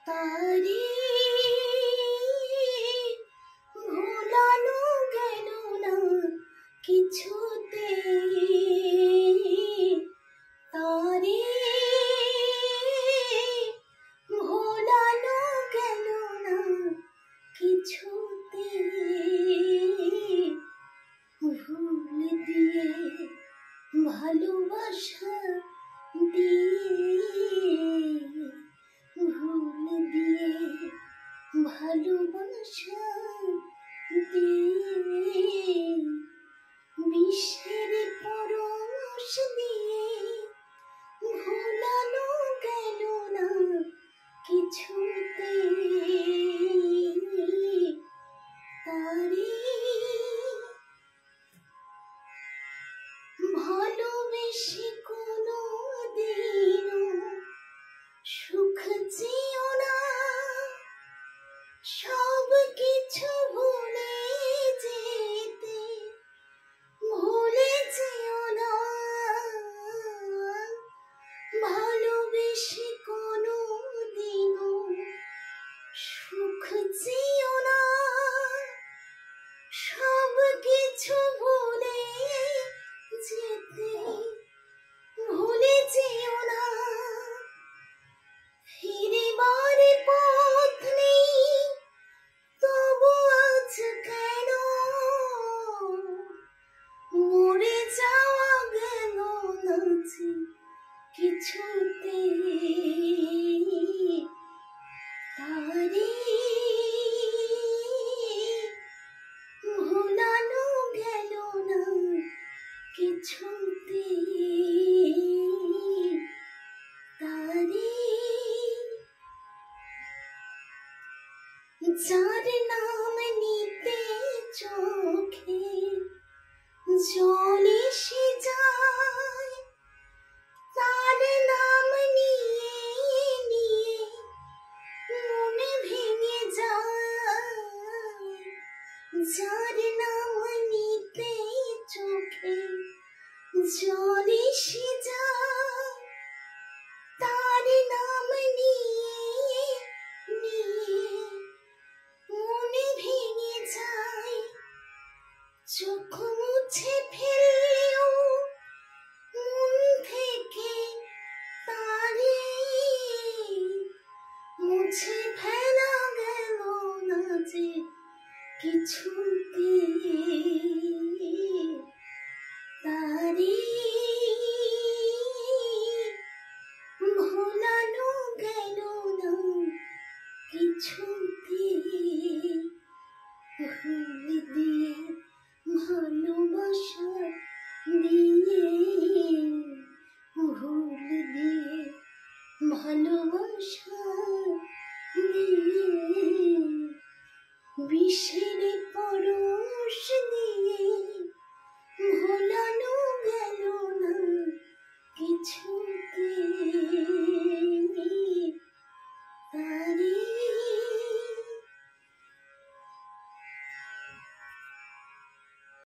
তারে ভোলানো গেল না কিছুতে, তারে ভোলানো গেল না কিছুতে, ভুল দিয়ে ভালোবাসা দিয়ে, ভুল দিয়ে ভালোবাসা দিয়ে, বিষের পরশ দিয়ে ভোলানো গেল না কিছুতে, তারে ভালোবেসে কোনো দিনও সুখ চেয়েও না, সব কিছু ভুলে যেতে ভুলে যেও না, ভালোবেসে কোনো দিনও সুখ চেয়েও না, সব কিছু ভুলে যেতে ভুলে যেও না, ফিরিবার পথ নেই তবু আজ কেন মরে যাওয়া গেল না যে কিছুতে, তারে ভোলানো গেল না কিছুতে, তারে যার নাম নিতে চোখে জল এসে যায়, তার নাম নিয়ে নিয়ে মনে ভেঙে যায়, যার নাম নিতে চোখে জল এসে যায়, তার নাম নিয়ে নিয়ে মনে ভেঙে যায়, চোখ মুছে ফেললেও মন থেকে তারে মুছে ফেলা গেল না যে কিছুতে, তারে ভোলানো গেল না কিছুতে, ভুল দিয়ে ভালোবাসা দিয়ে, ভুল দিয়ে ভালোবাসা দিয়ে, বিষে